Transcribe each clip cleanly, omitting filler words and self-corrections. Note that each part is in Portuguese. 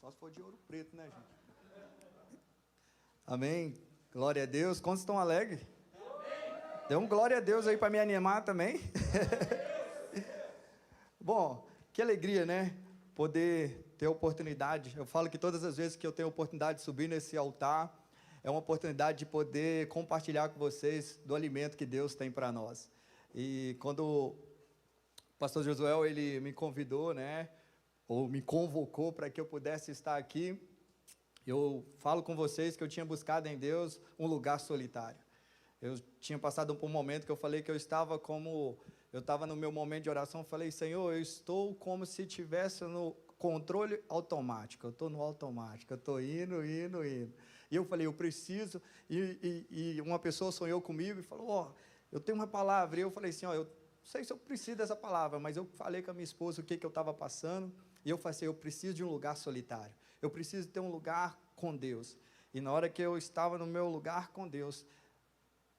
Só se for de ouro preto, né, gente? Amém. Glória a Deus. Quantos estão alegres? Dê um glória a Deus aí para me animar também. Bom, que alegria, né? Poder ter a oportunidade. Eu falo que todas as vezes que eu tenho a oportunidade de subir nesse altar, é uma oportunidade de poder compartilhar com vocês do alimento que Deus tem para nós. E quando o pastor Josué, ele me convidou, né? Ou me convocou para que eu pudesse estar aqui, eu falo com vocês que eu tinha buscado em Deus um lugar solitário. Eu tinha passado por um momento que eu falei que eu estava no meu momento de oração, eu falei, Senhor, eu estou como se estivesse no controle automático, eu estou no automático, eu estou indo. E eu falei, eu preciso, e uma pessoa sonhou comigo e falou, ó, eu tenho uma palavra, e eu falei assim, ó, eu não sei se eu preciso dessa palavra, mas eu falei com a minha esposa o que eu estava passando, e eu falei assim, eu preciso de um lugar solitário, eu preciso ter um lugar com Deus. E na hora que eu estava no meu lugar com Deus,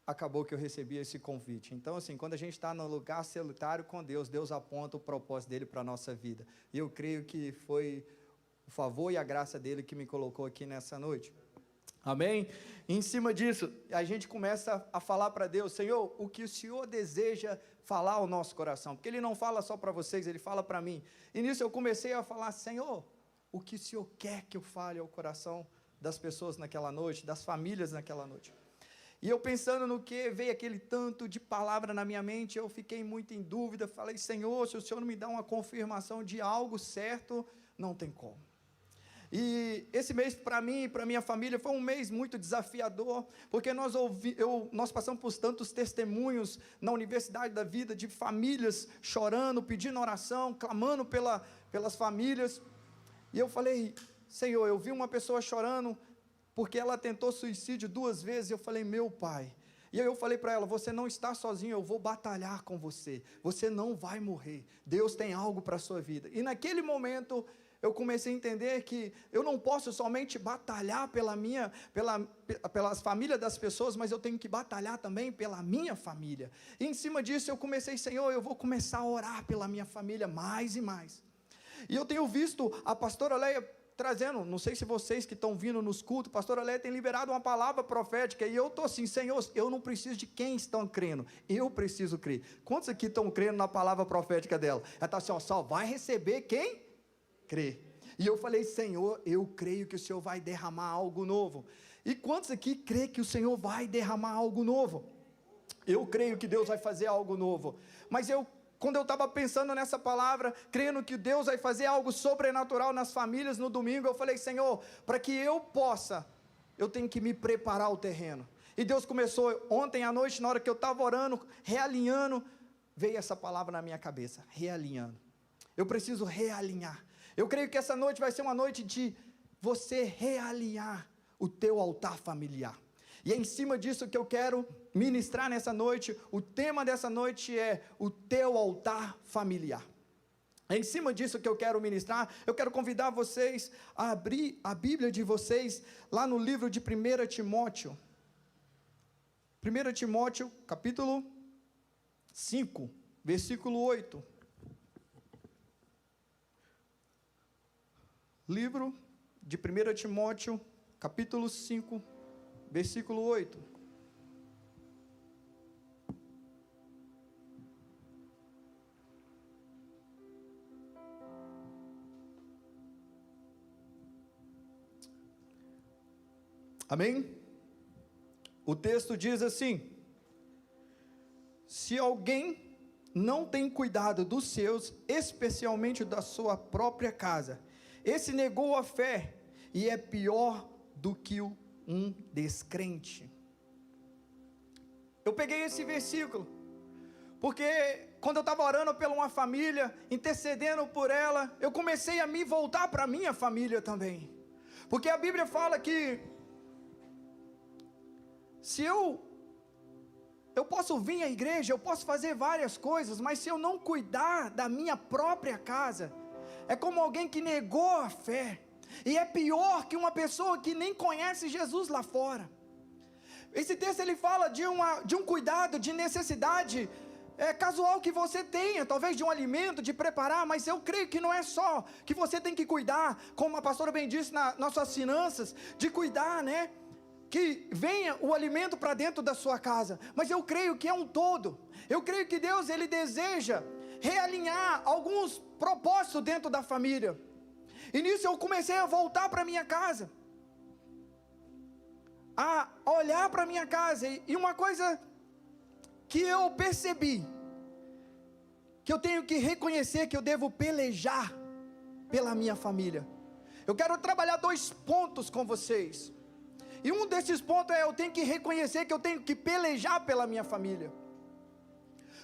acabou que eu recebi esse convite. Então, assim, quando a gente está no lugar solitário com Deus, Deus aponta o propósito dele para a nossa vida. E eu creio que foi o favor e a graça dele que me colocou aqui nessa noite. Amém? E em cima disso, a gente começa a falar para Deus, Senhor, o que o Senhor deseja falar ao nosso coração, porque Ele não fala só para vocês, Ele fala para mim. E nisso eu comecei a falar, Senhor, o que o Senhor quer que eu fale ao coração das pessoas naquela noite, das famílias naquela noite. E eu pensando no que, veio aquele tanto de palavra na minha mente, eu fiquei muito em dúvida, falei, Senhor, se o Senhor não me dá uma confirmação de algo certo, não tem como. E esse mês para mim e para minha família foi um mês muito desafiador, porque nós passamos por tantos testemunhos na Universidade da Vida, de famílias chorando, pedindo oração, clamando pelas famílias, e eu falei, Senhor, eu vi uma pessoa chorando, porque ela tentou suicídio 2 vezes, eu falei, meu Pai, e aí eu falei para ela, você não está sozinho, eu vou batalhar com você não vai morrer, Deus tem algo para a sua vida. E naquele momento, eu comecei a entender que eu não posso somente batalhar pelas famílias das pessoas, mas eu tenho que batalhar também pela minha família. E em cima disso eu comecei, Senhor, eu vou começar a orar pela minha família mais e mais. E eu tenho visto a pastora Leia trazendo, não sei se vocês que estão vindo nos cultos, a pastora Leia tem liberado uma palavra profética, e eu estou assim, Senhor, eu não preciso de quem estão crendo, eu preciso crer. Quantos aqui estão crendo na palavra profética dela? Ela está assim, ó, só vai receber quem crê. E eu falei, Senhor, eu creio que o Senhor vai derramar algo novo. E quantos aqui crê que o Senhor vai derramar algo novo? Eu creio que Deus vai fazer algo novo. Mas quando eu estava pensando nessa palavra, crendo que Deus vai fazer algo sobrenatural nas famílias no domingo, eu falei, Senhor, para que eu possa, eu tenho que me preparar o terreno. E Deus começou ontem à noite, na hora que eu estava orando, realinhando, veio essa palavra na minha cabeça, realinhando. Eu preciso realinhar. Eu creio que essa noite vai ser uma noite de você realinhar o teu altar familiar. E é em cima disso que eu quero ministrar nessa noite. O tema dessa noite é o teu altar familiar. É em cima disso que eu quero ministrar. Eu quero convidar vocês a abrir a Bíblia de vocês lá no livro de 1 Timóteo. 1 Timóteo, capítulo 5, versículo 8. Livro de 1 Timóteo, capítulo 5, versículo 8. Amém? O texto diz assim: se alguém não tem cuidado dos seus, especialmente da sua própria casa, esse negou a fé e é pior do que um descrente. Eu peguei esse versículo, porque quando eu estava orando por uma família, intercedendo por ela, eu comecei a me voltar para a minha família também. Porque a Bíblia fala que se eu posso vir à igreja, eu posso fazer várias coisas, mas se eu não cuidar da minha própria casa, é como alguém que negou a fé, e é pior que uma pessoa que nem conhece Jesus lá fora. Esse texto ele fala de um cuidado, de necessidade casual que você tenha, talvez de um alimento, de preparar, mas eu creio que não é só que você tem que cuidar, como a pastora bem disse nas suas finanças, de cuidar, né? Que venha o alimento para dentro da sua casa, mas eu creio que é um todo. Eu creio que Deus, Ele deseja realinhar alguns propósitos dentro da família. E nisso eu comecei a voltar para minha casa, a olhar para minha casa, e uma coisa que eu percebi, que eu tenho que reconhecer que eu devo pelejar pela minha família. Eu quero trabalhar 2 pontos com vocês, e um desses pontos eu tenho que reconhecer que eu tenho que pelejar pela minha família.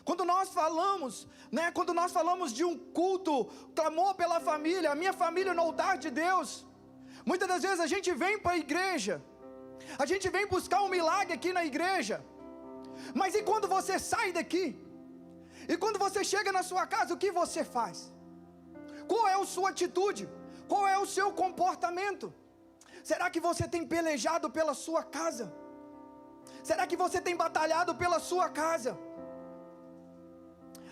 Quando nós falamos, né, quando nós falamos de um culto, clamor pela família, a minha família no altar de Deus, muitas das vezes a gente vem para a igreja, a gente vem buscar um milagre aqui na igreja, mas e quando você sai daqui? E quando você chega na sua casa, o que você faz? Qual é a sua atitude? Qual é o seu comportamento? Será que você tem pelejado pela sua casa? Será que você tem batalhado pela sua casa?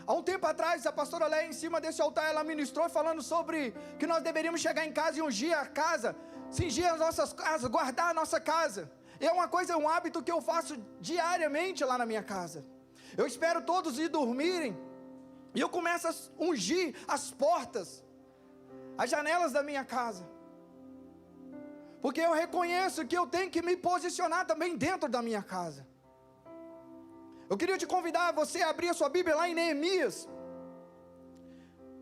Há um tempo atrás, a pastora Léia, em cima desse altar, ela ministrou falando sobre que nós deveríamos chegar em casa e ungir a casa, cingir as nossas casas, guardar a nossa casa. É uma coisa, um hábito que eu faço diariamente lá na minha casa. Eu espero todos ir dormirem, e eu começo a ungir as portas, as janelas da minha casa, porque eu reconheço que eu tenho que me posicionar também dentro da minha casa. Eu queria te convidar a você a abrir a sua Bíblia lá em Neemias,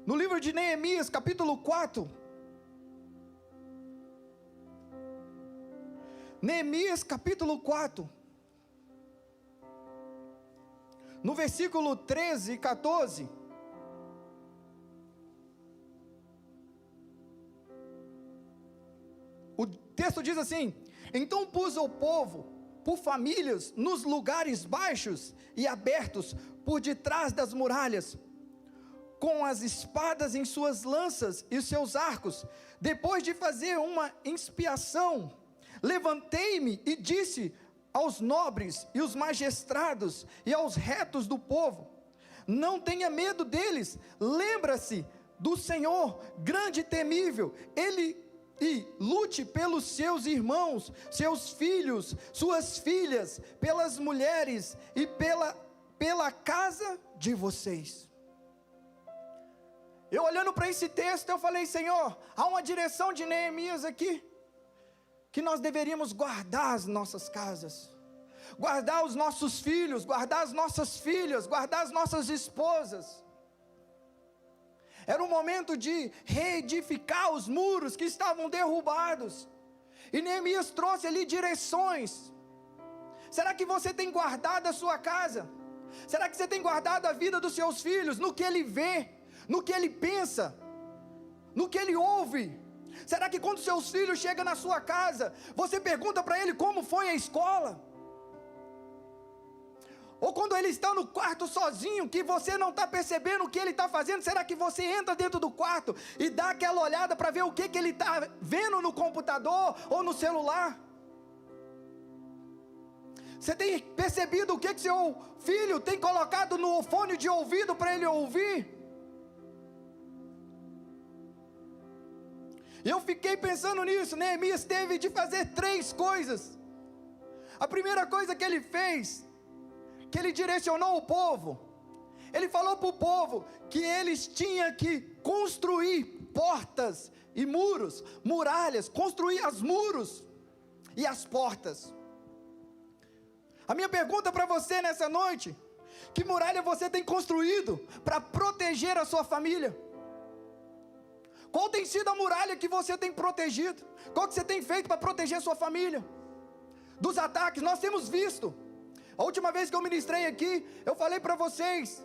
no livro de Neemias, capítulo 4. Neemias, capítulo 4, no versículo 13 e 14. O texto diz assim: então pus o povo por famílias nos lugares baixos e abertos por detrás das muralhas, com as espadas em suas lanças e seus arcos. Depois de fazer uma expiação, levantei-me e disse aos nobres e os magistrados e aos retos do povo: não tenha medo deles, lembra-se do Senhor grande e temível, e lute pelos seus irmãos, seus filhos, suas filhas, pelas mulheres e pela casa de vocês. Eu olhando para esse texto, eu falei: Senhor, há uma direção de Neemias aqui, que nós deveríamos guardar as nossas casas, guardar os nossos filhos, guardar as nossas filhas, guardar as nossas esposas. Era um momento de reedificar os muros que estavam derrubados, e Neemias trouxe ali direções. Será que você tem guardado a sua casa? Será que você tem guardado a vida dos seus filhos, no que ele vê, no que ele pensa, no que ele ouve? Será que quando seus filhos chegam na sua casa, você pergunta para ele como foi a escola? Ou quando ele está no quarto sozinho, que você não está percebendo o que ele está fazendo, será que você entra dentro do quarto e dá aquela olhada para ver o que ele está vendo no computador ou no celular? Você tem percebido o que seu filho tem colocado no fone de ouvido para ele ouvir? Eu fiquei pensando nisso. Neemias teve de fazer 3 coisas. A primeira coisa que ele fez, que ele direcionou o povo, ele falou para o povo que eles tinham que construir portas e muros, muralhas, construir os muros e as portas. A minha pergunta para você nessa noite: que muralha você tem construído para proteger a sua família? Qual tem sido a muralha que você tem protegido? Qual que você tem feito para proteger a sua família dos ataques? Nós temos visto. A última vez que eu ministrei aqui, eu falei para vocês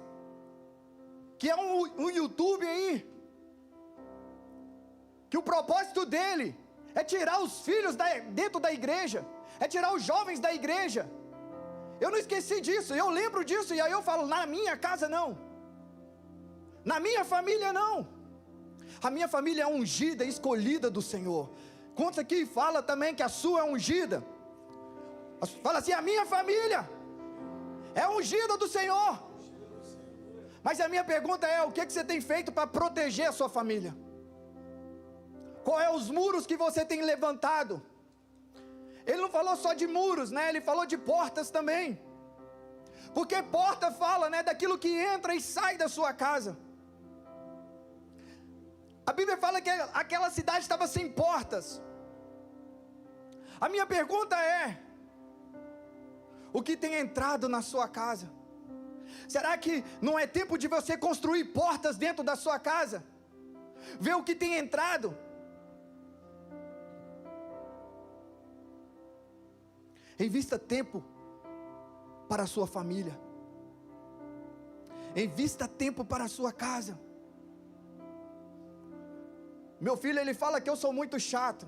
que é um YouTube aí, que o propósito dele é tirar os filhos dentro da igreja, é tirar os jovens da igreja. Eu não esqueci disso, eu lembro disso, e aí eu falo: na minha casa não, na minha família não. A minha família é ungida, escolhida do Senhor. Quantos aqui fala também que a sua é ungida? Fala assim: a minha família é ungida do Senhor. Mas a minha pergunta é: o que você tem feito para proteger a sua família? Qual é os muros que você tem levantado? Ele não falou só de muros, né? Ele falou de portas também. Porque porta fala, né, daquilo que entra e sai da sua casa. A Bíblia fala que aquela cidade estava sem portas. A minha pergunta é: o que tem entrado na sua casa? Será que não é tempo de você construir portas dentro da sua casa? Ver o que tem entrado? Invista tempo para a sua família. Invista tempo para a sua casa. Meu filho, ele fala que eu sou muito chato.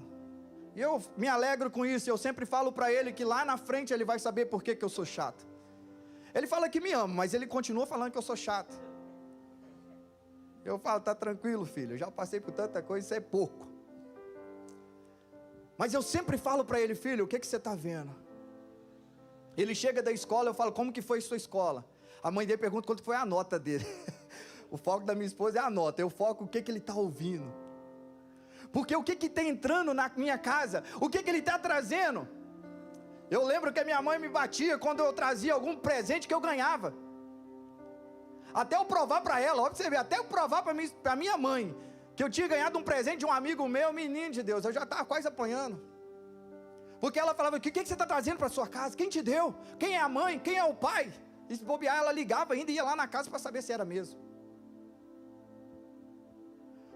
E eu me alegro com isso. Eu sempre falo para ele que lá na frente ele vai saber por que eu sou chato. Ele fala que me ama, mas ele continua falando que eu sou chato. Eu falo: tá tranquilo, filho, eu já passei por tanta coisa, isso é pouco. Mas eu sempre falo para ele: filho, o que você está vendo? Ele chega da escola, eu falo: como que foi sua escola? A mãe dele pergunta quanto foi a nota dele. O foco da minha esposa é a nota, eu foco o que ele está ouvindo. Porque o que está entrando na minha casa, o que ele está trazendo? Eu lembro que a minha mãe me batia quando eu trazia algum presente que eu ganhava. Até eu provar para ela, ó, pra você ver, até eu provar para minha mãe que eu tinha ganhado um presente de um amigo meu, menino de Deus, eu já estava quase apanhando. Porque ela falava: o que você está trazendo para sua casa? Quem te deu? Quem é a mãe? Quem é o pai? E se bobear, ela ligava ainda e ia lá na casa para saber se era mesmo.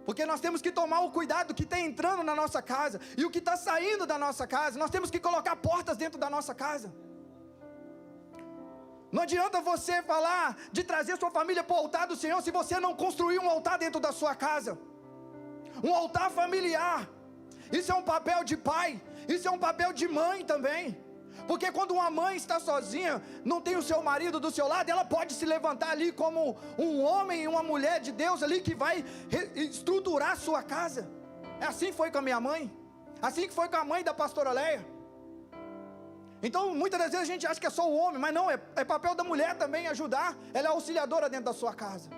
Porque nós temos que tomar o cuidado do que está entrando na nossa casa e o que está saindo da nossa casa. Nós temos que colocar portas dentro da nossa casa. Não adianta você falar de trazer sua família para o altar do Senhor se você não construir um altar dentro da sua casa. Um altar familiar. Isso é um papel de pai, isso é um papel de mãe também. Porque quando uma mãe está sozinha, não tem o seu marido do seu lado, ela pode se levantar ali como um homem e uma mulher de Deus ali que vai estruturar a sua casa. É assim que foi com a minha mãe, assim que foi com a mãe da pastora Leia. Então muitas das vezes a gente acha que é só o homem, mas não, é papel da mulher também ajudar. Ela é auxiliadora dentro da sua casa.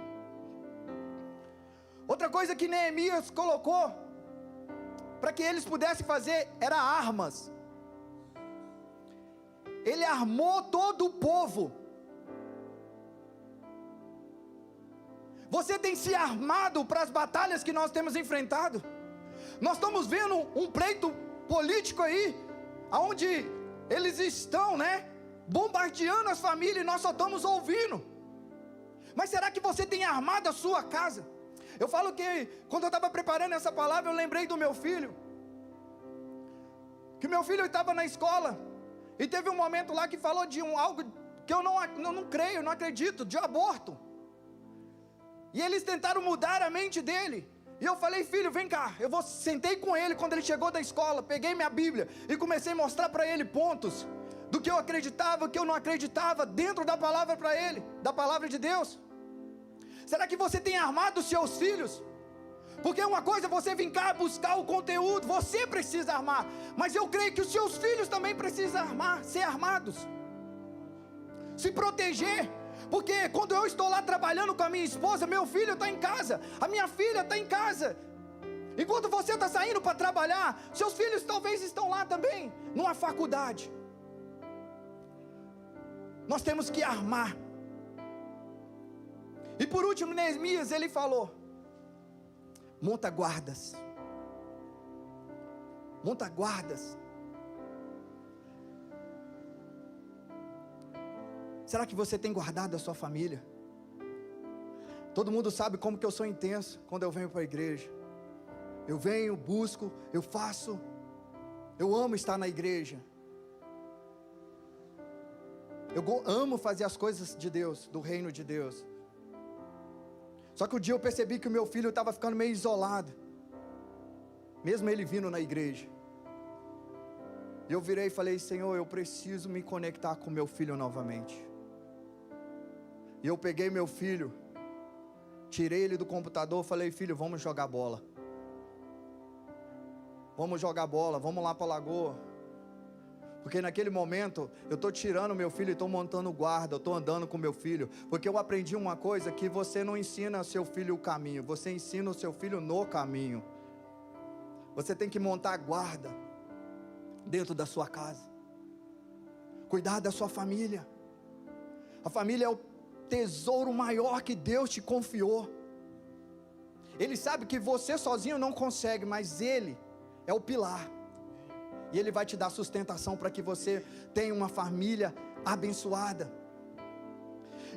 Outra coisa que Neemias colocou para que eles pudessem fazer era armas. Ele armou todo o povo. Você tem se armado para as batalhas que nós temos enfrentado? Nós estamos vendo um pleito político aí, onde eles estão, né, bombardeando as famílias e nós só estamos ouvindo. Mas será que você tem armado a sua casa? Eu falo que quando eu estava preparando essa palavra, eu lembrei do meu filho. Que meu filho estava na escola e teve um momento lá que falou de algo que eu não creio, não acredito, de aborto. E eles tentaram mudar a mente dele. E eu falei: filho, vem cá. Sentei com ele quando ele chegou da escola, peguei minha Bíblia e comecei a mostrar para ele pontos do que eu acreditava, o que eu não acreditava, dentro da palavra para ele, da palavra de Deus. Será que você tem armado os seus filhos? Porque uma coisa é você vir cá buscar o conteúdo, você precisa armar, mas eu creio que os seus filhos também precisam ser armados, se proteger. Porque quando eu estou lá trabalhando com a minha esposa, meu filho está em casa, a minha filha está em casa. Enquanto você está saindo para trabalhar, seus filhos talvez estão lá também, numa faculdade. Nós temos que armar. E por último, Neemias, ele falou: monta guardas. Monta guardas. Será que você tem guardado a sua família? Todo mundo sabe como que eu sou intenso quando eu venho para a igreja. Eu venho, busco, eu faço. Eu amo estar na igreja. Eu amo fazer as coisas de Deus, do reino de Deus. Só que um dia eu percebi que o meu filho estava ficando meio isolado, mesmo ele vindo na igreja. E eu virei e falei: Senhor, eu preciso me conectar com meu filho novamente. E eu peguei meu filho, tirei ele do computador, falei: filho, vamos jogar bola. Vamos jogar bola, vamos lá para a lagoa. Porque naquele momento, eu estou tirando meu filho e estou montando guarda, eu estou andando com meu filho. Porque eu aprendi uma coisa, que você não ensina seu filho o caminho, você ensina o seu filho no caminho. Você tem que montar guarda dentro da sua casa. Cuidar da sua família. A família é o tesouro maior que Deus te confiou. Ele sabe que você sozinho não consegue, mas Ele é o pilar. E Ele vai te dar sustentação para que você tenha uma família abençoada.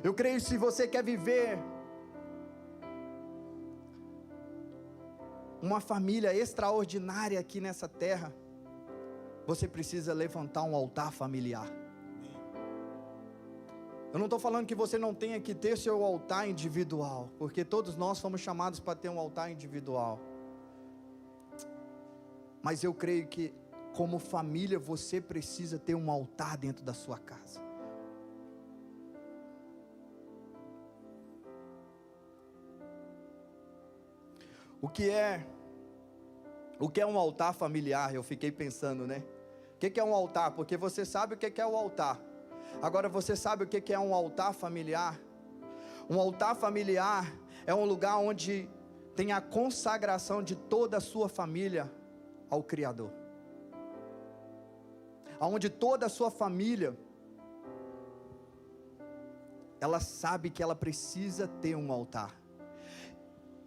Eu creio que se você quer viver uma família extraordinária aqui nessa terra, você precisa levantar um altar familiar. Eu não estou falando que você não tenha que ter seu altar individual, porque todos nós fomos chamados para ter um altar individual. Mas eu creio que, como família, você precisa ter um altar dentro da sua casa. O que é um altar familiar? Eu fiquei pensando, né? O que é um altar? Porque você sabe o que é o altar. Agora você sabe o que é um altar familiar? Um altar familiar é um lugar onde tem a consagração de toda a sua família ao Criador. Onde toda a sua família, ela sabe que ela precisa ter um altar.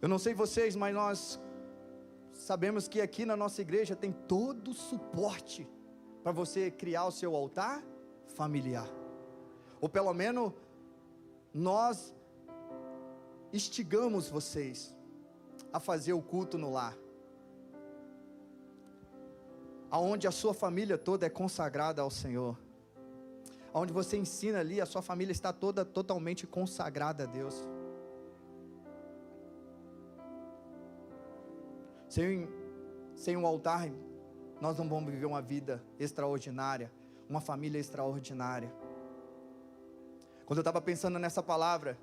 Eu não sei vocês, mas nós sabemos que aqui na nossa igreja tem todo o suporte para você criar o seu altar familiar. Ou pelo menos nós instigamos vocês a fazer o culto no lar, aonde a sua família toda é consagrada ao Senhor, aonde você ensina ali, a sua família está toda totalmente consagrada a Deus. Sem um altar, nós não vamos viver uma vida extraordinária, uma família extraordinária. Quando eu estava pensando nessa palavra,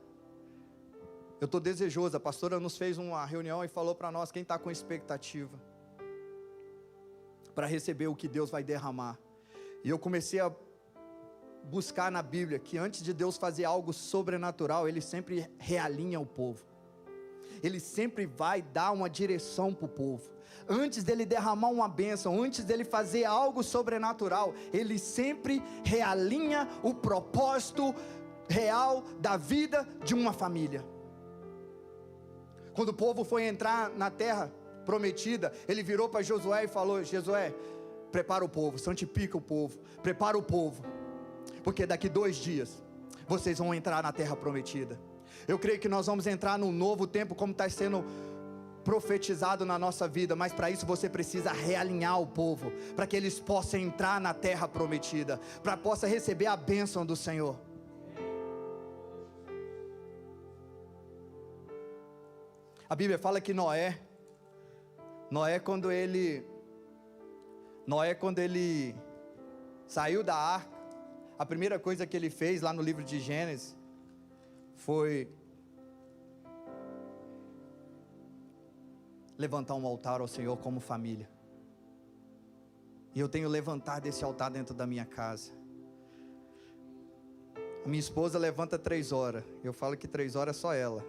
eu estou desejoso. A pastora nos fez uma reunião e falou para nós, quem está com expectativa para receber o que Deus vai derramar. E eu comecei a buscar na Bíblia que antes de Deus fazer algo sobrenatural, Ele sempre realinha o povo. Ele sempre vai dar uma direção para o povo. Antes dele derramar uma bênção, antes dele fazer algo sobrenatural, Ele sempre realinha o propósito real da vida de uma família. Quando o povo foi entrar na terra prometida, Ele virou para Josué e falou: Josué, prepara o povo, santifica o povo, prepara o povo, porque daqui 2 dias vocês vão entrar na terra prometida. Eu creio que nós vamos entrar num novo tempo, como está sendo profetizado na nossa vida, mas para isso você precisa realinhar o povo, para que eles possam entrar na terra prometida, para possa receber a bênção do Senhor. A Bíblia fala que Noé quando ele saiu da arca, a primeira coisa que ele fez lá no livro de Gênesis foi levantar um altar ao Senhor como família. E eu tenho levantado esse altar dentro da minha casa. A minha esposa levanta 3 horas. Eu falo que 3 horas é só ela.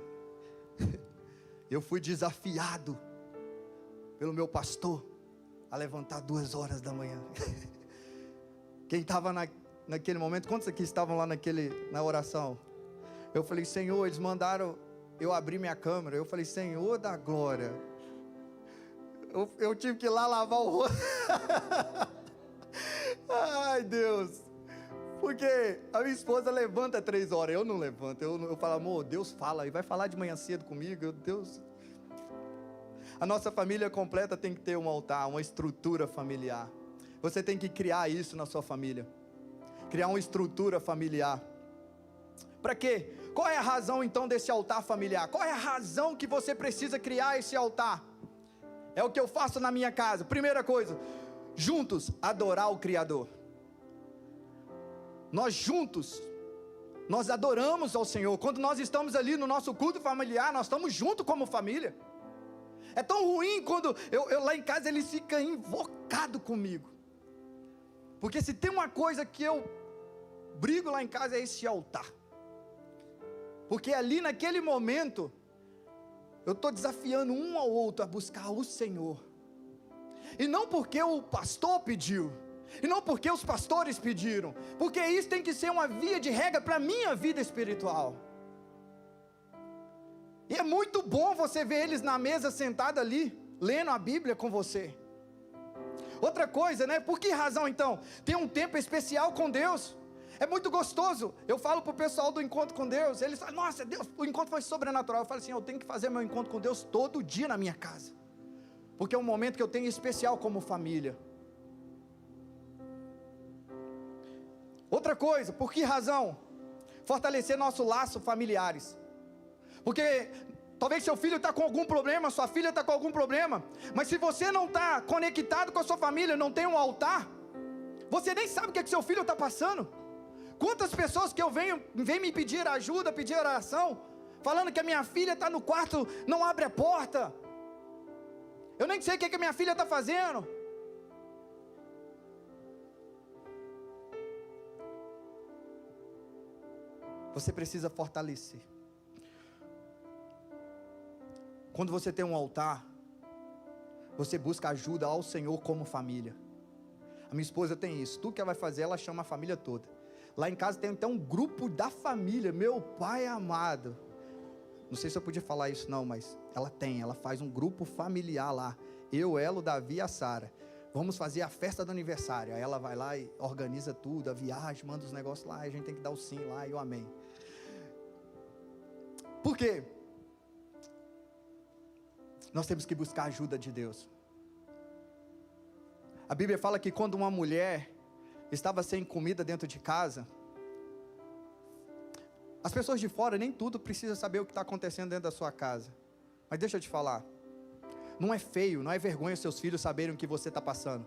Eu fui desafiado pelo meu pastor a levantar 2 horas da manhã. Quem estava naquele momento, quantos aqui estavam lá na oração? Eu falei: Senhor, eles mandaram eu abrir minha câmera. Eu falei: Senhor da glória, eu tive que ir lá lavar o rosto. Ai, Deus. Porque a minha esposa levanta 3 horas, eu não levanto. Eu falo: amor, Deus fala, e vai falar de manhã cedo comigo. Deus. A nossa família completa tem que ter um altar, uma estrutura familiar. Você tem que criar isso na sua família. Criar uma estrutura familiar. Para quê? Qual é a razão então desse altar familiar? Qual é a razão que você precisa criar esse altar? É o que eu faço na minha casa. Primeira coisa, juntos adorar o Criador. Nós juntos, nós adoramos ao Senhor. Quando nós estamos ali no nosso culto familiar, nós estamos juntos como família. É tão ruim quando eu lá em casa, eles ficam invocados comigo. Porque se tem uma coisa que eu brigo lá em casa é esse altar. Porque ali naquele momento, eu estou desafiando um ao outro a buscar o Senhor. E não porque o pastor pediu, e não porque os pastores pediram, porque isso tem que ser uma via de regra para a minha vida espiritual. E é muito bom você ver eles na mesa sentado ali, lendo a Bíblia com você. Outra coisa, né? Por que razão então? Tem um tempo especial com Deus. É muito gostoso. Eu falo para o pessoal do encontro com Deus, eles falam, nossa, Deus, o encontro foi sobrenatural. Eu falo assim, eu tenho que fazer meu encontro com Deus todo dia na minha casa. Porque é um momento que eu tenho especial como família. Outra coisa, por que razão? Fortalecer nosso laço familiares. Porque talvez seu filho está com algum problema, sua filha está com algum problema, mas se você não está conectado com a sua família, não tem um altar, você nem sabe o que seu filho está passando. Quantas pessoas que eu vem me pedir ajuda, pedir oração, falando que a minha filha está no quarto, não abre a porta, eu nem sei o que a minha filha está fazendo. Você precisa fortalecer. Quando você tem um altar, você busca ajuda ao Senhor como família. A minha esposa tem isso, tudo que ela vai fazer, ela chama a família toda. Lá em casa tem então um grupo da família, meu pai amado. Não sei se eu podia falar isso não, mas ela faz um grupo familiar lá. Eu, ela, o Davi e a Sara. Vamos fazer a festa do aniversário. Aí ela vai lá e organiza tudo, a viagem, manda os negócios lá, a gente tem que dar o sim lá e o amém. Por quê? Nós temos que buscar a ajuda de Deus. A Bíblia fala que quando uma mulher estava sem comida dentro de casa, as pessoas de fora nem tudo precisa saber o que está acontecendo dentro da sua casa. Mas deixa eu te falar, não é feio, não é vergonha seus filhos saberem o que você está passando.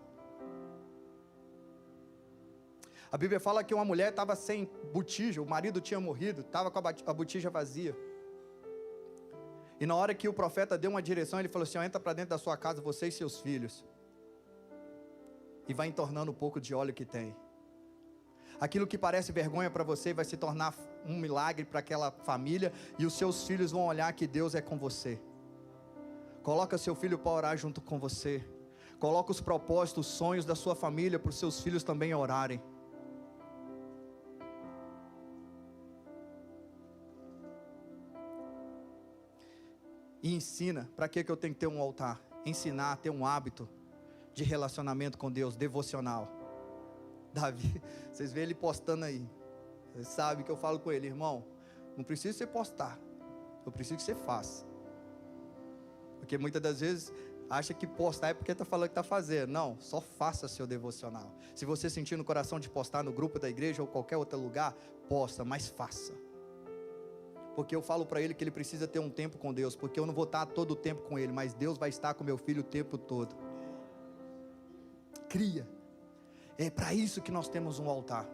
A Bíblia fala que uma mulher estava sem botija, o marido tinha morrido, estava com a botija vazia. E na hora que o profeta deu uma direção, ele falou assim, entra para dentro da sua casa, você e seus filhos. E vai entornando um pouco de óleo que tem. Aquilo que parece vergonha para você, vai se tornar um milagre para aquela família. E os seus filhos vão olhar que Deus é com você. Coloca seu filho para orar junto com você. Coloca os propósitos, os sonhos da sua família para os seus filhos também orarem. E ensina, para que eu tenho que ter um altar? Ensinar a ter um hábito de relacionamento com Deus, devocional. Davi, vocês veem ele postando aí. Vocês sabem que eu falo com ele, irmão, não precisa você postar, eu preciso que você faça. Porque muitas das vezes acha que postar é porque está falando que está fazendo. Não, só faça seu devocional. Se você sentir no coração de postar no grupo da igreja ou qualquer outro lugar, posta, mas faça. Porque eu falo para ele que ele precisa ter um tempo com Deus, porque eu não vou estar todo o tempo com ele, mas Deus vai estar com meu filho o tempo todo. Cria. É para isso que nós temos um altar.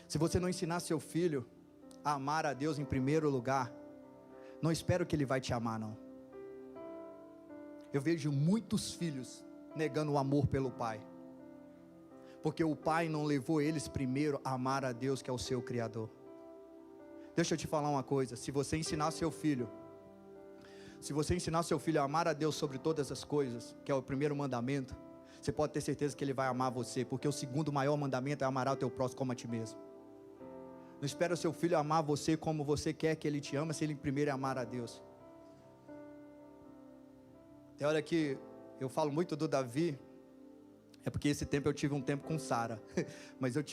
Se você não ensinar seu filho a amar a Deus em primeiro lugar, não espero que ele vai te amar não. Eu vejo muitos filhos negando o amor pelo pai, porque o pai não levou eles primeiro a amar a Deus, que é o seu Criador. Deixa eu te falar uma coisa, se você ensinar seu filho a amar a Deus sobre todas as coisas, que é o primeiro mandamento, você pode ter certeza que ele vai amar você, porque o segundo maior mandamento é amarás o teu próximo como a ti mesmo. Não espera o seu filho amar você como você quer que ele te ama, se ele primeiro amar a Deus. Tem hora que eu falo muito do Davi, é porque esse tempo eu tive um tempo com Sara, mas eu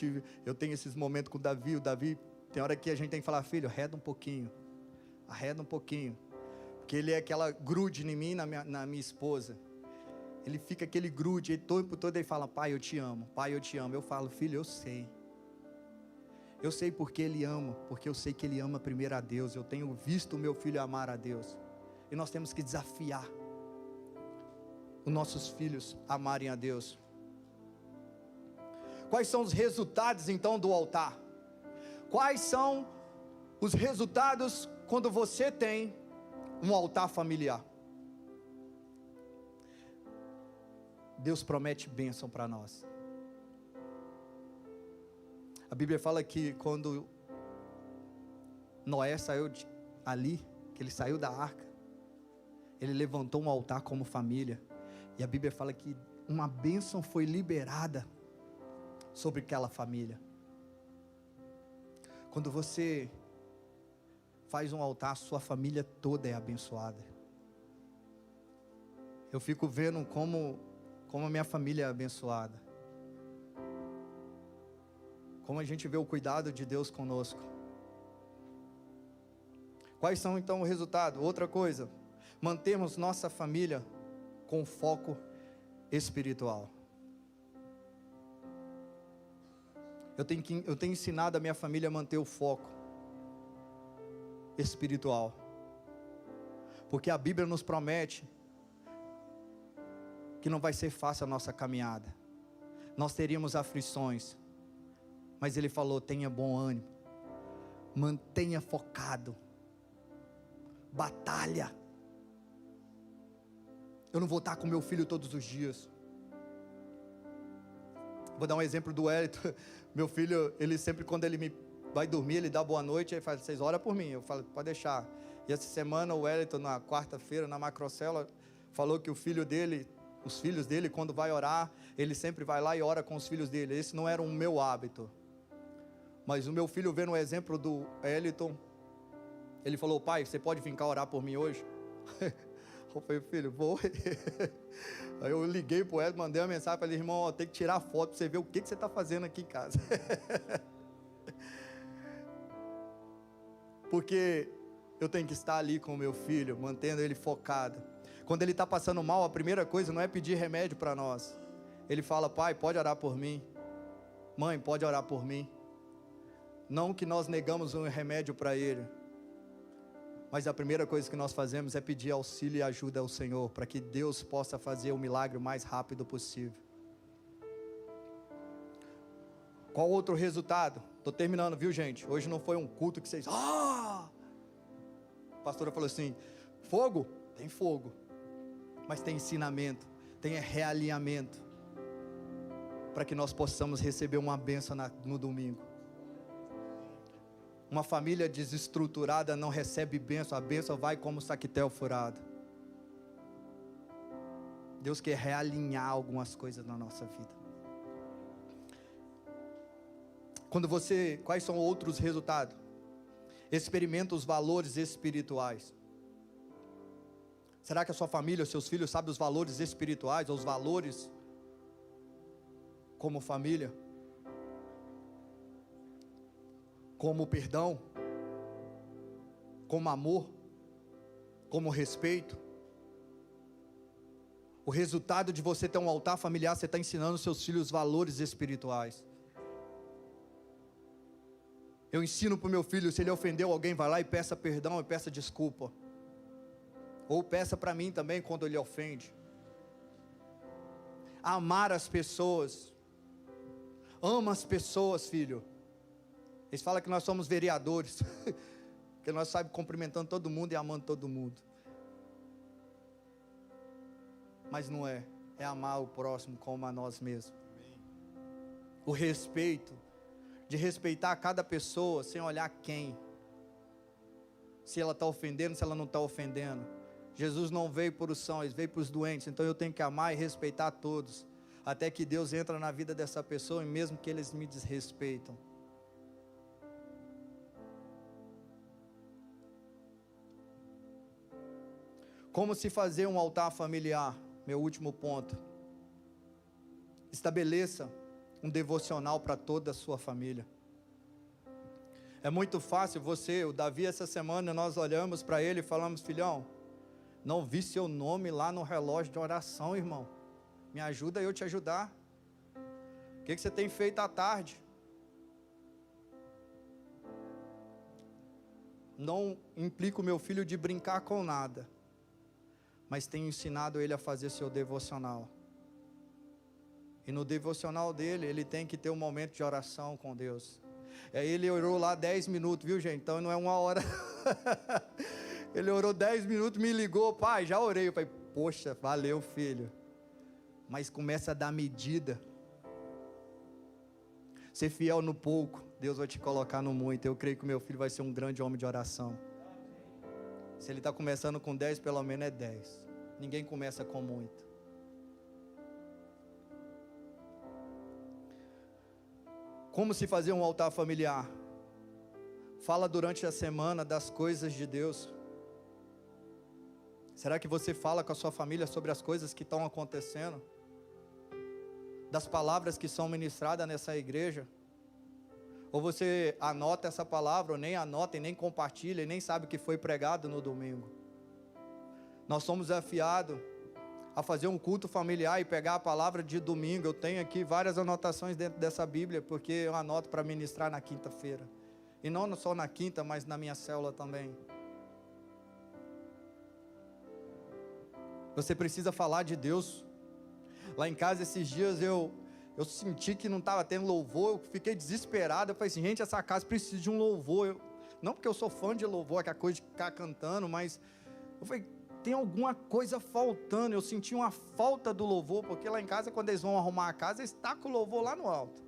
tenho esses momentos com o Davi. Tem hora que a gente tem que falar, filho, arreda um pouquinho, porque ele é aquela grude em mim, na minha esposa. Ele fica aquele grude, ele todo ele fala, pai eu te amo, eu falo, filho, eu sei porque ele ama, porque eu sei que ele ama primeiro a Deus, eu tenho visto o meu filho amar a Deus, e nós temos que desafiar os nossos filhos a amarem a Deus. Quais são os resultados então do altar? Quais são os resultados quando você tem um altar familiar? Deus promete bênção para nós. A Bíblia fala que quando Noé saiu ali, que ele saiu da arca, ele levantou um altar como família, e a Bíblia fala que uma bênção foi liberada sobre aquela família. Quando você faz um altar, sua família toda é abençoada. Eu fico vendo como a minha família é abençoada, como a gente vê o cuidado de Deus conosco. Quais são então o resultado? Outra coisa, mantermos nossa família com foco espiritual. Eu tenho ensinado a minha família a manter o foco espiritual, porque a Bíblia nos promete que não vai ser fácil a nossa caminhada, nós teríamos aflições, mas Ele falou: tenha bom ânimo, mantenha focado, batalha. Eu não vou estar com meu filho todos os dias. Vou dar um exemplo do Wellington. Meu filho, ele sempre, quando ele vai dormir, ele dá boa noite, ele fala: vocês oram por mim. Eu falo: pode deixar. E essa semana o Wellington, na quarta-feira, na macrocélula, falou que os filhos dele, quando vai orar, ele sempre vai lá e ora com os filhos dele. Esse não era o meu hábito, mas o meu filho, vendo o exemplo do Wellington, ele falou: pai, você pode vir cá orar por mim hoje? Eu falei: filho, vou. Aí eu liguei para o Wellington, mandei uma mensagem para ele: irmão, ó, tem que tirar foto para você ver o que você está fazendo aqui em casa. Porque eu tenho que estar ali com o meu filho, mantendo ele focado. Quando ele está passando mal, a primeira coisa não é pedir remédio para nós. Ele fala: pai, pode orar por mim. Mãe, pode orar por mim. Não que nós negamos um remédio para ele, mas a primeira coisa que nós fazemos é pedir auxílio e ajuda ao Senhor, para que Deus possa fazer o milagre o mais rápido possível. Qual outro resultado? Estou terminando, viu, gente? Hoje não foi um culto que vocês... A pastora falou assim: fogo? Tem fogo, mas tem ensinamento, tem realinhamento, para que nós possamos receber uma bênção no domingo. Uma família desestruturada não recebe bênção, a bênção vai como saquetel furado. Deus quer realinhar algumas coisas na nossa vida. Quais são outros resultados? Experimenta os valores espirituais. Será que a sua família, os seus filhos sabem os valores espirituais, ou os valores como família? Como perdão, como amor, como respeito. O resultado de você ter um altar familiar, você está ensinando seus filhos valores espirituais. Eu ensino para o meu filho: se ele ofendeu alguém, vai lá e peça perdão e peça desculpa. Ou peça para mim também quando ele ofende. Amar as pessoas. Ama as pessoas, filho. Eles falam que nós somos vereadores, que nós saímos cumprimentando todo mundo e amando todo mundo. Mas não é, é amar o próximo como a nós mesmos. O respeito, de respeitar cada pessoa sem olhar quem, se ela está ofendendo, se ela não está ofendendo. Jesus não veio para os sãos, ele veio para os doentes. Então eu tenho que amar e respeitar todos, até que Deus entra na vida dessa pessoa, e mesmo que eles me desrespeitam. Como se fazer um altar familiar? Meu último ponto. Estabeleça um devocional para toda a sua família. É muito fácil o Davi, essa semana nós olhamos para ele e falamos: filhão, não vi seu nome lá no relógio de oração, irmão. Me ajuda eu te ajudar. O que você tem feito à tarde? Não implico meu filho de brincar com nada, mas tenho ensinado ele a fazer seu devocional. E no devocional dele, ele tem que ter um momento de oração com Deus. E aí ele orou lá 10 minutos, viu, gente? Então não é uma hora. Ele orou 10 minutos, me ligou: pai, já orei. Eu falei: poxa, valeu, filho. mas comece a dar medida. Ser fiel no pouco, Deus vai te colocar no muito. Eu creio que o meu filho vai ser um grande homem de oração. Se ele está começando com 10, pelo menos é 10. Ninguém começa com muito. Como se fazer um altar familiar? Fala durante a semana das coisas de Deus. Será que você fala com a sua família sobre as coisas que estão acontecendo? Das palavras que são ministradas nessa igreja? Ou você anota essa palavra, ou nem anota e nem compartilha, e nem sabe o que foi pregado no domingo? Nós somos desafiados a fazer um culto familiar e pegar a palavra de domingo. Eu tenho aqui várias anotações dentro dessa Bíblia, porque eu anoto para ministrar na quinta-feira. E não só na quinta, mas na minha célula também. Você precisa falar de Deus. Lá em casa esses dias eu senti que não estava tendo louvor, eu fiquei desesperado. Eu falei assim, gente, essa casa precisa de um louvor. Não porque eu sou fã de louvor, aquela coisa de ficar cantando, mas eu falei, tem alguma coisa faltando. Eu senti uma falta do louvor, porque lá em casa, quando eles vão arrumar a casa, eles tacam o louvor lá no alto.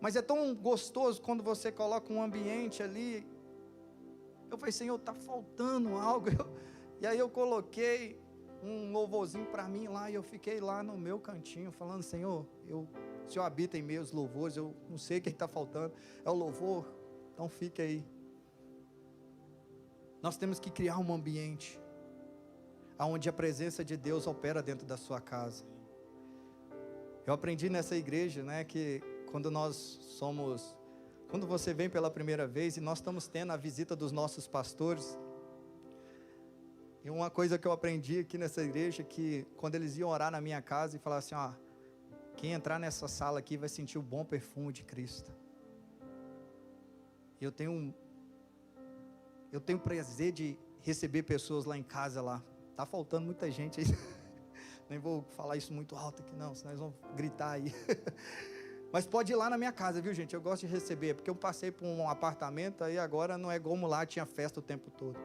Mas é tão gostoso quando você coloca um ambiente ali. Eu falei, Senhor, está faltando algo. E aí eu coloquei um louvorzinho para mim lá, e eu fiquei lá no meu cantinho, falando, Senhor, o Senhor habita em meus louvores, eu não sei o que está faltando, é o louvor, então fica aí. Nós temos que criar um ambiente, onde a presença de Deus opera dentro da sua casa. Eu aprendi nessa igreja, que quando você vem pela primeira vez, e nós estamos tendo a visita dos nossos pastores, e uma coisa que eu aprendi aqui nessa igreja, que quando eles iam orar na minha casa e falavam assim, quem entrar nessa sala aqui vai sentir o bom perfume de Cristo. Eu tenho o prazer de receber pessoas lá em casa lá. Tá faltando muita gente aí. Nem vou falar isso muito alto aqui não, senão eles vão gritar aí. Mas pode ir lá na minha casa, viu gente? Eu gosto de receber, porque eu passei por um apartamento, aí agora não é como lá, tinha festa o tempo todo.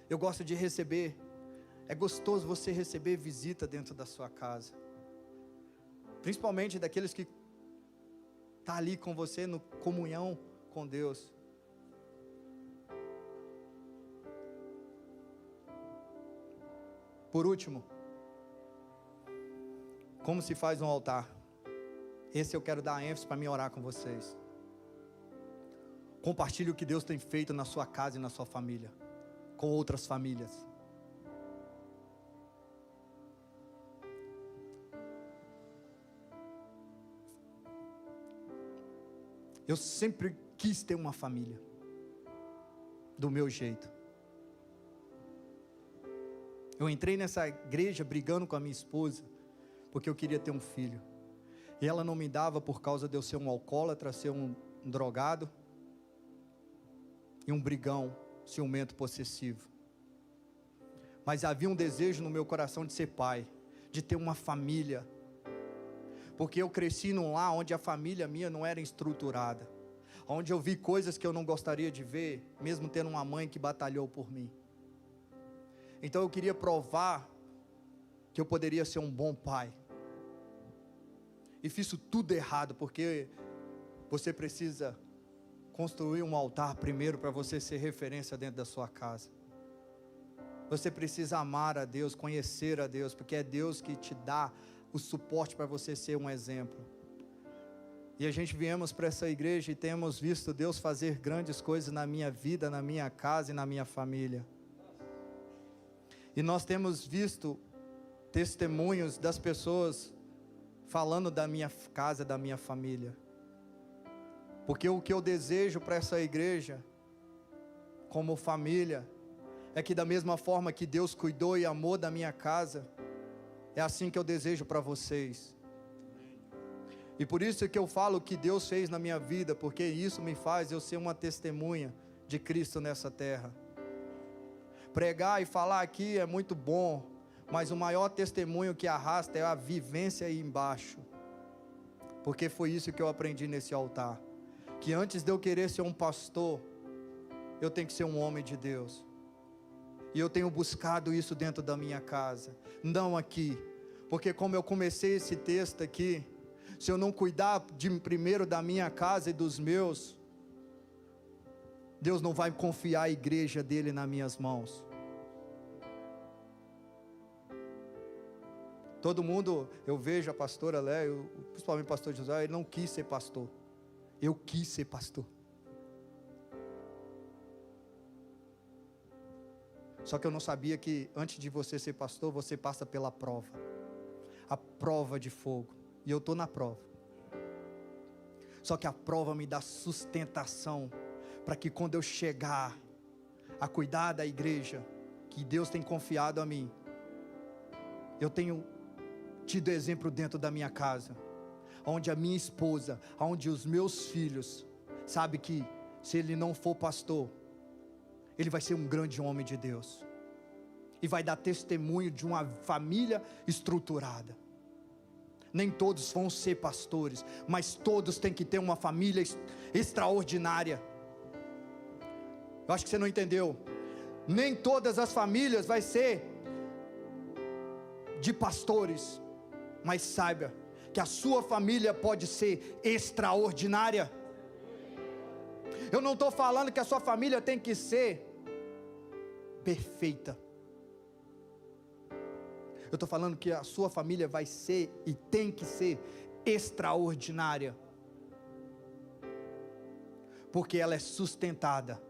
Eu gosto de receber. É gostoso você receber visita dentro da sua casa. Principalmente daqueles que estão ali com você, no comunhão com Deus. Por último, como se faz um altar? Esse eu quero dar ênfase para mim orar com vocês. Compartilhe o que Deus tem feito na sua casa e na sua família, com outras famílias. Eu sempre quis ter uma família, do meu jeito. Eu entrei nessa igreja brigando com a minha esposa, porque eu queria ter um filho. E ela não me dava por causa de eu ser um alcoólatra, ser um drogado, e um brigão, ciumento, possessivo. Mas havia um desejo no meu coração de ser pai, de ter uma família. Porque eu cresci num lar onde a família minha não era estruturada, onde eu vi coisas que eu não gostaria de ver, mesmo tendo uma mãe que batalhou por mim. Então eu queria provar que eu poderia ser um bom pai. E fiz tudo errado, porque você precisa construir um altar primeiro para você ser referência dentro da sua casa. Você precisa amar a Deus, conhecer a Deus, porque é Deus que te dá o suporte para você ser um exemplo. E a gente viemos para essa igreja e temos visto Deus fazer grandes coisas na minha vida, na minha casa e na minha família. E nós temos visto testemunhos das pessoas falando da minha casa, da minha família. Porque o que eu desejo para essa igreja, como família, é que da mesma forma que Deus cuidou e amou da minha casa, é assim que eu desejo para vocês. E por isso que eu falo o que Deus fez na minha vida, porque isso me faz eu ser uma testemunha de Cristo nessa terra. Pregar e falar aqui é muito bom, mas o maior testemunho que arrasta é a vivência aí embaixo. Porque foi isso que eu aprendi nesse altar. Que antes de eu querer ser um pastor, eu tenho que ser um homem de Deus. E eu tenho buscado isso dentro da minha casa, não aqui, Porque como eu comecei esse texto aqui, se eu não cuidar primeiro da minha casa e dos meus, Deus não vai confiar a igreja dele nas minhas mãos. Todo mundo, eu vejo a pastora Léo, principalmente o pastor José, ele não quis ser pastor. Eu quis ser pastor. Só que eu não sabia que antes de você ser pastor, você passa pela prova. A prova de fogo. E eu estou na prova. Só que a prova me dá sustentação para que quando eu chegar a cuidar da igreja que Deus tem confiado a mim, eu tenho tido exemplo dentro da minha casa, onde a minha esposa, onde os meus filhos, sabe que se ele não for pastor, ele vai ser um grande homem de Deus, e vai dar testemunho de uma família estruturada. Nem todos vão ser pastores, mas todos têm que ter uma família extraordinária. Eu acho que você não entendeu. Nem todas as famílias vai ser de pastores, mas saiba que a sua família pode ser extraordinária. Eu não estou falando que a sua família tem que ser perfeita. Eu estou falando que a sua família vai ser e tem que ser extraordinária, porque ela é sustentada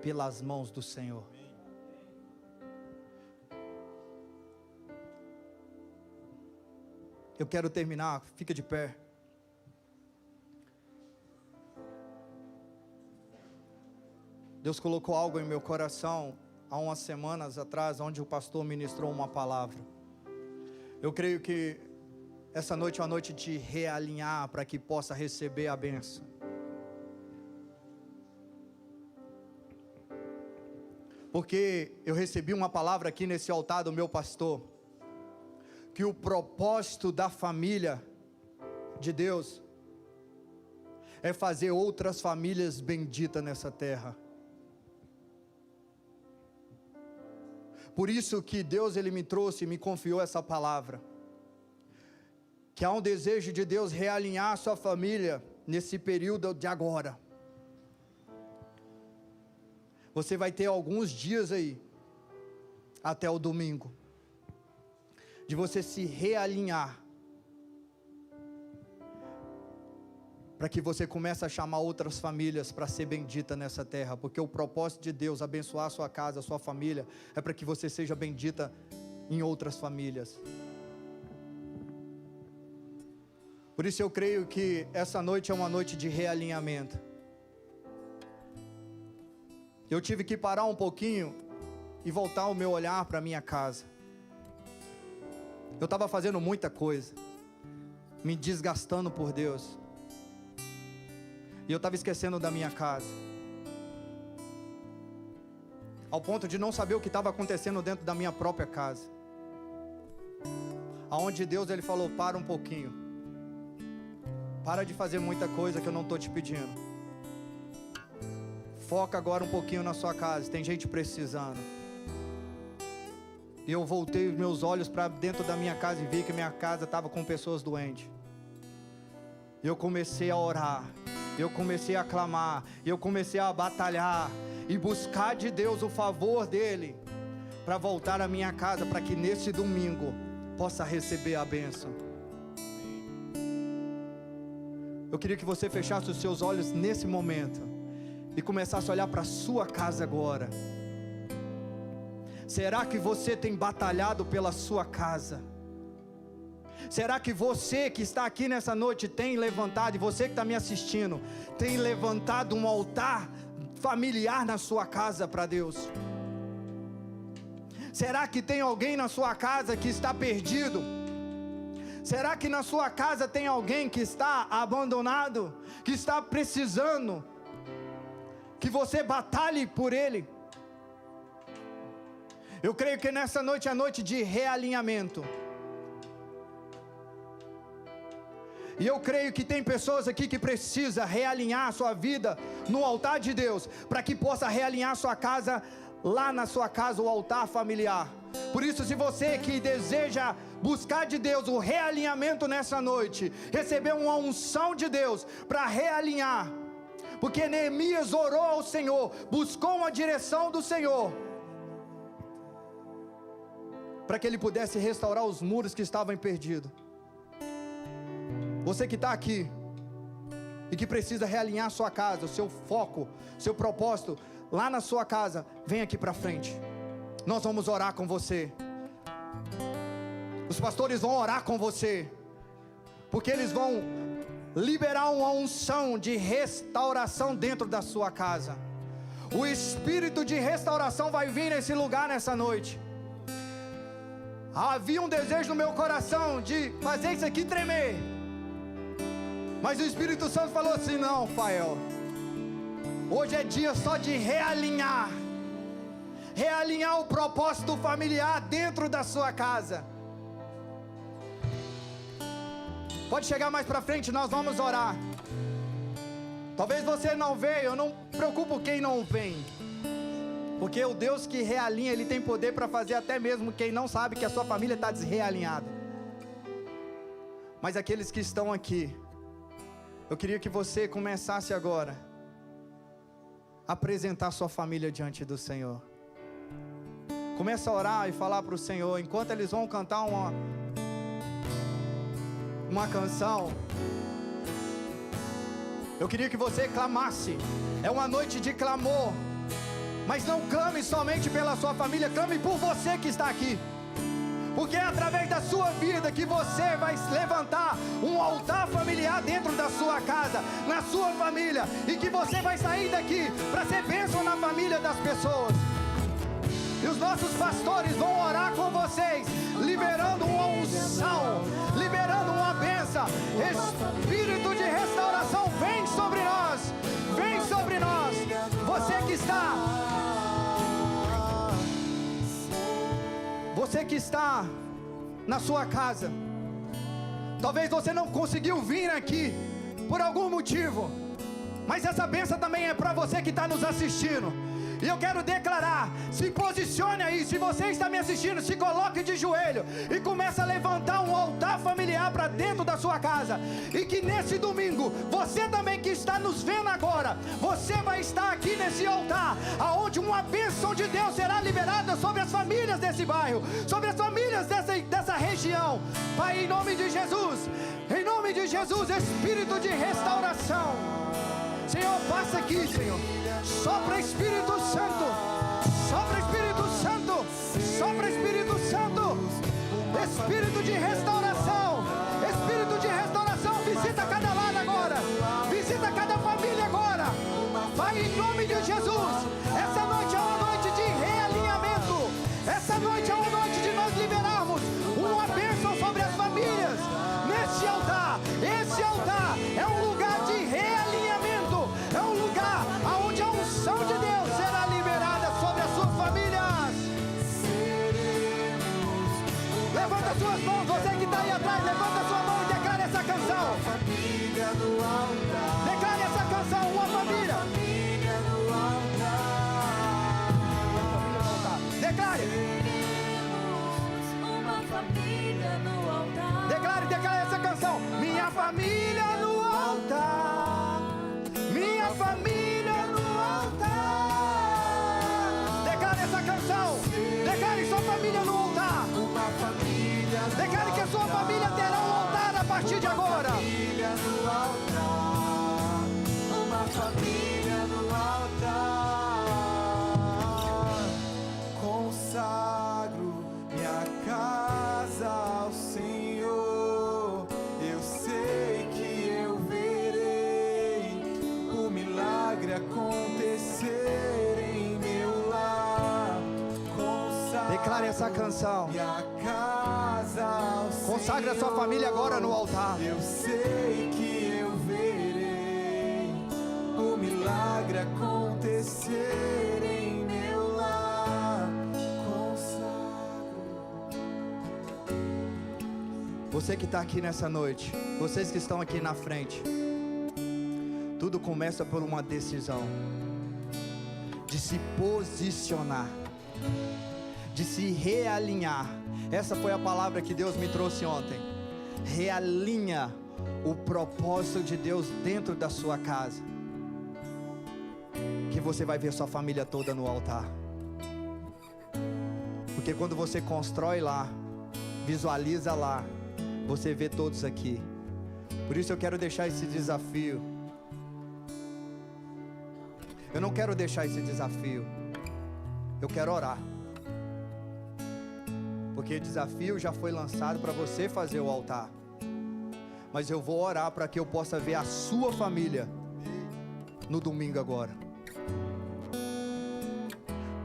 pelas mãos do Senhor. Eu quero terminar, fica de pé. Deus colocou algo em meu coração há umas semanas atrás, onde o pastor ministrou uma palavra. Eu creio que essa noite é uma noite de realinhar para que possa receber a bênção. Porque eu recebi uma palavra aqui nesse altar do meu pastor, que o propósito da família de Deus é fazer outras famílias benditas nessa terra. Por isso que Deus ele me trouxe e me confiou essa palavra, que há um desejo de Deus realinhar a sua família nesse período de agora. Você vai ter alguns dias aí, até o domingo, de você se realinhar, para que você comece a chamar outras famílias para ser bendita nessa terra, porque o propósito de Deus, abençoar a sua casa, a sua família, é para que você seja bendita em outras famílias. Por isso eu creio que essa noite é uma noite de realinhamento. Eu tive que parar um pouquinho e voltar o meu olhar para a minha casa. Eu estava fazendo muita coisa, me desgastando por Deus, e eu estava esquecendo da minha casa, ao ponto de não saber o que estava acontecendo dentro da minha própria casa, aonde Deus ele falou: para um pouquinho, para de fazer muita coisa que eu não estou te pedindo, foca agora um pouquinho na sua casa, tem gente precisando. E eu voltei os meus olhos para dentro da minha casa e vi que minha casa estava com pessoas doentes. Eu comecei a orar, eu comecei a clamar, eu comecei a batalhar e buscar de Deus o favor dele, para voltar à minha casa, para que nesse domingo possa receber a bênção. Eu queria que você fechasse os seus olhos nesse momento e começasse a olhar para a sua casa agora. Será que você tem batalhado pela sua casa? Será que você que está aqui nessa noite tem levantado, e você que está me assistindo, tem levantado um altar familiar na sua casa para Deus? Será que tem alguém na sua casa que está perdido? Será que na sua casa tem alguém que está abandonado, que está precisando que você batalhe por ele? Eu creio que nessa noite é a noite de realinhamento. E eu creio que tem pessoas aqui que precisam realinhar a sua vida no altar de Deus, para que possa realinhar a sua casa lá na sua casa o altar familiar. Por isso, se você que deseja buscar de Deus o realinhamento nessa noite, receber uma unção de Deus para realinhar, porque Neemias orou ao Senhor, buscou uma direção do Senhor, para que ele pudesse restaurar os muros que estavam perdidos. Você que está aqui e que precisa realinhar sua casa, o seu foco, seu propósito lá na sua casa, vem aqui para frente. Nós vamos orar com você. Os pastores vão orar com você, porque eles vão liberar uma unção de restauração dentro da sua casa. O espírito de restauração vai vir nesse lugar nessa noite. Havia um desejo no meu coração de fazer isso aqui tremer, mas o Espírito Santo falou assim: não, Fael, hoje é dia só de realinhar o propósito familiar dentro da sua casa. Pode chegar mais para frente, nós vamos orar. Talvez você não veio, eu não preocupo quem não vem, porque o Deus que realinha, Ele tem poder para fazer até mesmo quem não sabe que a sua família está desrealinhada. Mas aqueles que estão aqui, eu queria que você começasse agora a apresentar sua família diante do Senhor. Começa a orar e falar para o Senhor, enquanto eles vão cantar uma canção, eu queria que você clamasse. É uma noite de clamor, mas não clame somente pela sua família, clame por você que está aqui, porque é através da sua vida que você vai levantar um altar familiar dentro da sua casa, na sua família, e que você vai sair daqui para ser bênção na família das pessoas. E os nossos pastores vão orar com vocês, liberando uma unção, liberando uma bênção. Espírito de restauração, vem sobre nós, vem sobre nós. Você que está na sua casa, talvez você não conseguiu vir aqui por algum motivo, mas essa bênção também é para você que está nos assistindo. E eu quero declarar, se posicione aí, se você está me assistindo, se coloque de joelho e comece a levantar um altar familiar para dentro da sua casa. E que nesse domingo, você também que está nos vendo agora, você vai estar aqui nesse altar, aonde uma bênção de Deus será liberada sobre as famílias desse bairro, sobre as famílias dessa região. Pai, em nome de Jesus, Espírito de restauração, Senhor, passa aqui, Senhor. Sopra Espírito Santo, sopra Espírito Santo, sopra Espírito Santo. Espírito de restauração, visita cada lado agora, visita cada família agora. Vai em nome de Jesus. Essa noite é uma noite de realinhamento, essa noite é uma noite de nós liberarmos uma bênção sobre as famílias. Nesse altar, esse altar é um lugar de realinhamento, é um lugar onde a unção de Deus será liberada sobre as suas famílias. Levanta suas mãos, você que está aí atrás, levanta sua mão e declare essa canção. Declare essa canção, uma família. Declare. Declare essa canção. Minha família no altar. Minha família no altar. Declare essa canção. Declare sua família no altar. Declare que a sua família terá um altar a partir de agora. Uma família no altar. Consagro minha casa ao Senhor. Eu sei que eu verei o milagre acontecer em meu lar. Declare essa canção. Minha casa ao Consagra a sua família agora no altar. Eu sei que eu verei o milagre acontecer em meu lar. Consagro. Você que está aqui nessa noite, vocês que estão aqui na frente, tudo começa por uma decisão. de se posicionar, de se realinhar. Essa foi a palavra que Deus me trouxe ontem. Realinha o propósito de Deus dentro da sua casa, que você vai ver sua família toda no altar. Porque quando você constrói lá, visualiza lá, você vê todos aqui. Por isso eu quero deixar esse desafio. Eu não quero deixar esse desafio, eu quero orar. Porque o desafio já foi lançado para você fazer o altar. Mas eu vou orar para que eu possa ver a sua família no domingo agora.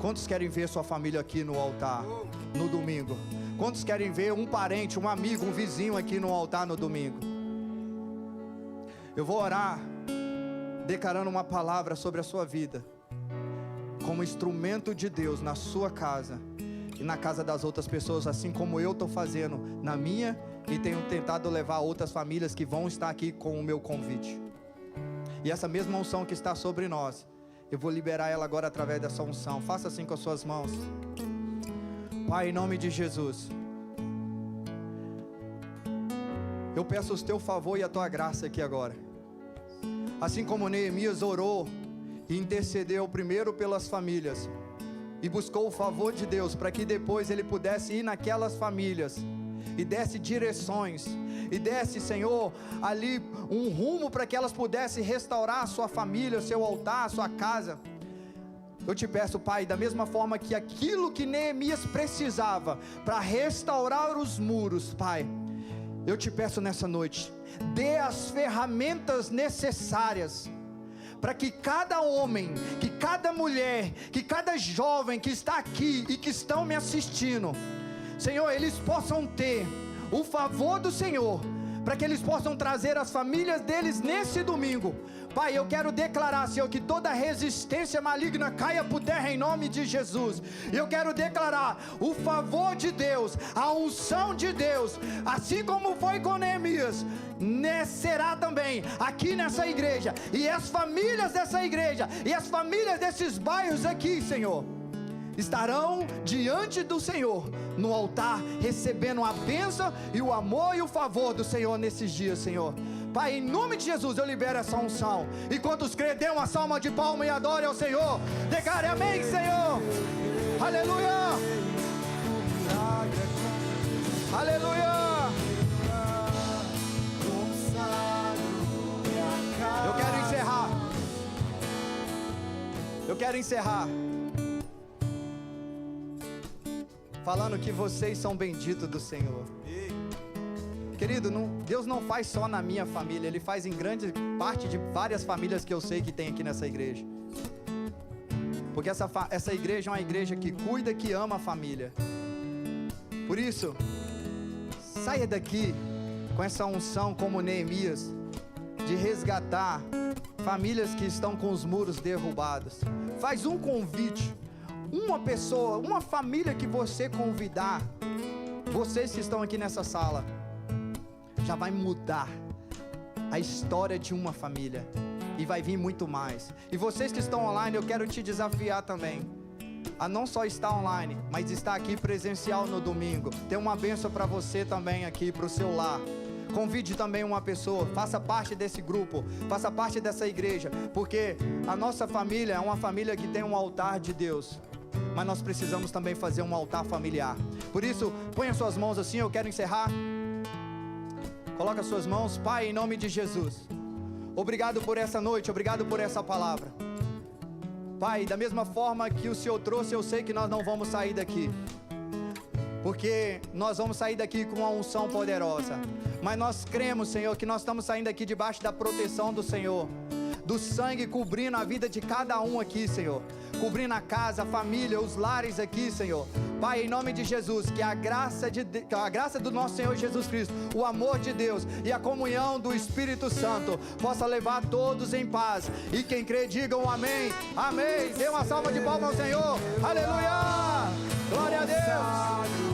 Quantos querem ver sua família aqui no altar no domingo? Quantos querem ver um parente, um amigo, um vizinho aqui no altar no domingo? Eu vou orar declarando uma palavra sobre a sua vida, como instrumento de Deus na sua casa e na casa das outras pessoas, assim como eu estou fazendo na minha, e tenho tentado levar outras famílias que vão estar aqui com o meu convite. E essa mesma unção que está sobre nós, eu vou liberar ela agora através dessa unção. Faça assim com as suas mãos. Pai, em nome de Jesus, eu peço o teu favor e a tua graça aqui agora. Assim como Neemias orou e intercedeu primeiro pelas famílias e buscou o favor de Deus para que depois ele pudesse ir naquelas famílias e desse direções e desse, Senhor, ali um rumo para que elas pudessem restaurar a sua família, o seu altar, a sua casa. Eu te peço, Pai, da mesma forma que aquilo que Neemias precisava para restaurar os muros, Pai, eu te peço nessa noite, dê as ferramentas necessárias para que cada homem, que cada mulher, que cada jovem que está aqui e que estão me assistindo, Senhor, eles possam ter o favor do Senhor, para que eles possam trazer as famílias deles nesse domingo. Pai, eu quero declarar, Senhor, que toda resistência maligna caia por terra em nome de Jesus. Eu quero declarar o favor de Deus, a unção de Deus, assim como foi com Neemias, será também aqui nessa igreja, e as famílias dessa igreja, e as famílias desses bairros aqui, Senhor, estarão diante do Senhor, no altar, recebendo a bênção e o amor e o favor do Senhor nesses dias, Senhor. Pai, em nome de Jesus eu libero essa unção. E quantos crê, dê uma salva de palma e adore ao Senhor. Declare amém, Senhor. Aleluia. Aleluia. Eu quero encerrar falando que vocês são benditos do Senhor. Querido, Deus não faz só na minha família, Ele faz em grande parte de várias famílias que eu sei que tem aqui nessa igreja. Porque essa igreja é uma igreja que cuida, que ama a família. Por isso, saia daqui com essa unção como Neemias, de resgatar famílias que estão com os muros derrubados. Faz um convite, uma pessoa, uma família que você convidar, vocês que estão aqui nessa sala, já vai mudar a história de uma família, e vai vir muito mais. E vocês que estão online, eu quero te desafiar também a não só estar online, mas estar aqui presencial no domingo. Tem uma bênção para você também aqui, para o seu lar. Convide também uma pessoa, faça parte desse grupo, faça parte dessa igreja, porque a nossa família é uma família que tem um altar de Deus, mas nós precisamos também fazer um altar familiar. Por isso, ponha suas mãos assim, eu quero encerrar. Coloca suas mãos. Pai, em nome de Jesus, obrigado por essa noite, obrigado por essa palavra. Pai, da mesma forma que o Senhor trouxe, eu sei que nós não vamos sair daqui, porque nós vamos sair daqui com uma unção poderosa. Mas nós cremos, Senhor, que nós estamos saindo aqui debaixo da proteção do Senhor, do sangue cobrindo a vida de cada um aqui, Senhor, cobrindo a casa, a família, os lares aqui, Senhor. Pai, em nome de Jesus, que a graça do nosso Senhor Jesus Cristo, o amor de Deus e a comunhão do Espírito Santo possa levar todos em paz. E quem crê, digam amém, amém. Dê uma salva de palmas ao Senhor. Aleluia, glória a Deus.